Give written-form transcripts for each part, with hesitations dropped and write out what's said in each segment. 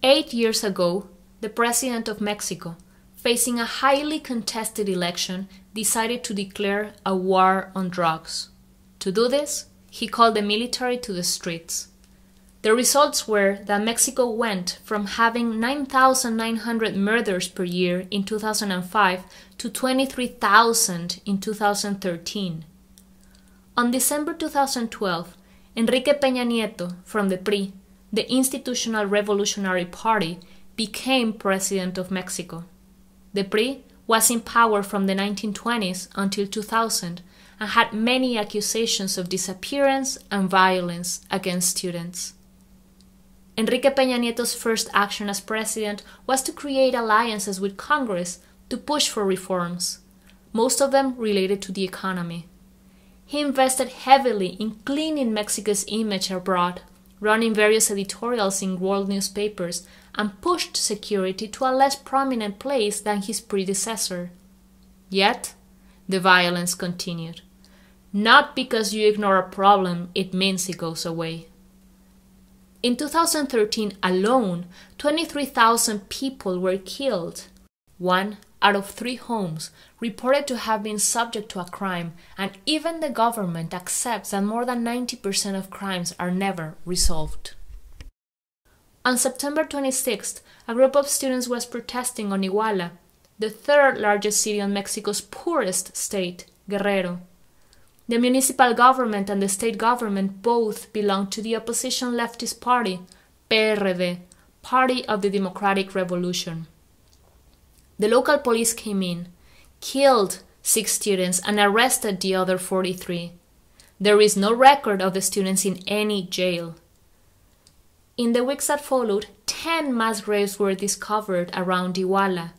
8 years ago, the president of Mexico, facing a highly contested election, decided to declare a war on drugs. To do this, he called the military to the streets. The results were that Mexico went from having 9,900 murders per year in 2005 to 23,000 in 2013. On December 2012, Enrique Peña Nieto, from the PRI, the Institutional Revolutionary Party, became president of Mexico. The PRI was in power from the 1920s until 2000 and had many accusations of disappearance and violence against students. Enrique Peña Nieto's first action as president was to create alliances with Congress to push for reforms, most of them related to the economy. He invested heavily in cleaning Mexico's image abroad, running various editorials in world newspapers, and pushed security to a less prominent place than his predecessor. Yet, the violence continued. Not because you ignore a problem, it means it goes away. In 2013 alone, 23,000 people were killed. 1 out of 3 homes reported to have been subject to a crime, and even the government accepts that more than 90% of crimes are never resolved. On September 26th, a group of students was protesting on Iguala, the third largest city in Mexico's poorest state, Guerrero. The municipal government and the state government both belong to the opposition leftist party, PRD, Party of the Democratic Revolution. The local police came in, killed 6 students and arrested the other 43. There is no record of the students in any jail. In the weeks that followed, 10 mass graves were discovered around Iguala.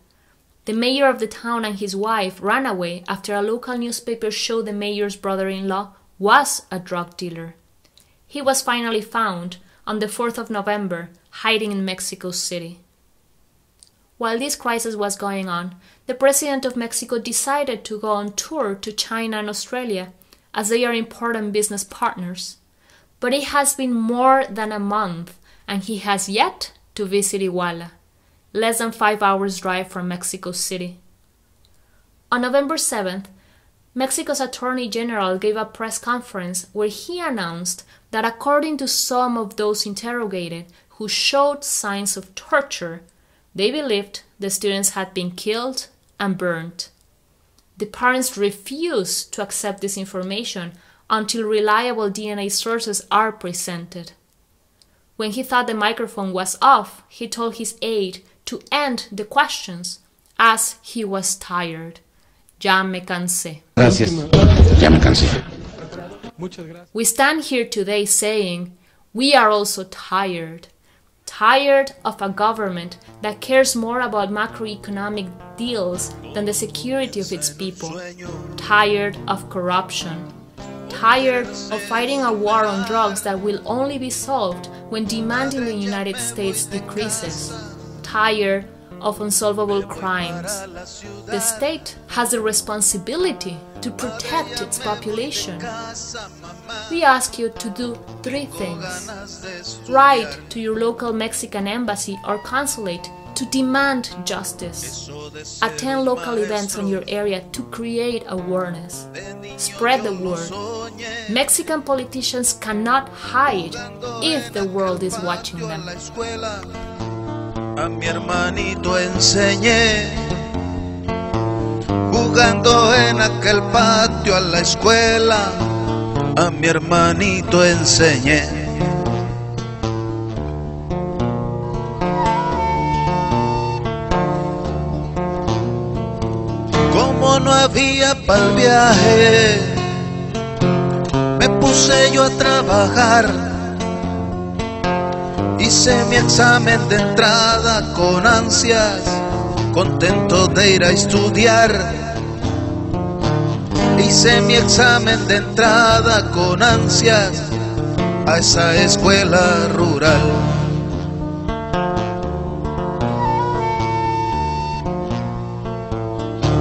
The mayor of the town and his wife ran away after a local newspaper showed the mayor's brother-in-law was a drug dealer. He was finally found on the 4th of November, hiding in Mexico City. While this crisis was going on, the president of Mexico decided to go on tour to China and Australia, as they are important business partners. But it has been more than a month, and he has yet to visit Iguala, less than 5 hours' drive from Mexico City. On November 7th, Mexico's Attorney General gave a press conference where he announced that according to some of those interrogated who showed signs of torture, they believed the students had been killed and burned. The parents refused to accept this information until reliable DNA sources are presented. When he thought the microphone was off, he told his aide to end the questions as he was tired. Ya me cansé. Gracias. Ya me cansé. We stand here today saying we are also tired. Tired of a government that cares more about macroeconomic deals than the security of its people. Tired of corruption. Tired of fighting a war on drugs that will only be solved when demand in the United States decreases. Tired of unsolvable crimes. The state has the responsibility to protect its population. We ask you to do 3 things. Write to your local Mexican embassy or consulate to demand justice. Attend local events in your area to create awareness. Spread the word. Mexican politicians cannot hide if the world is watching them. A mi hermanito enseñé, jugando en aquel patio a la escuela. A mi hermanito enseñé. Como no había pa'l viaje, me puse yo a trabajar. Hice mi examen de entrada con ansias, contento de ir a estudiar. Hice mi examen de entrada con ansias a esa escuela rural.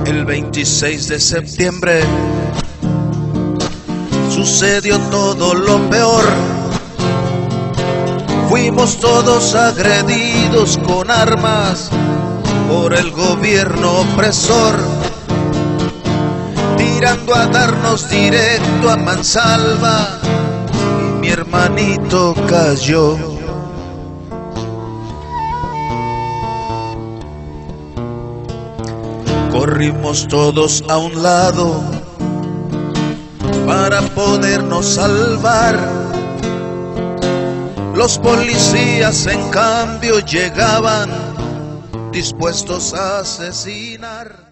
El 26 de septiembre sucedió todo lo peor. Fuimos todos agredidos con armas por el gobierno opresor, tirando a darnos directo a mansalva, y mi hermanito cayó. Corrimos todos a un lado para podernos salvar. Los policías en cambio llegaban dispuestos a asesinar.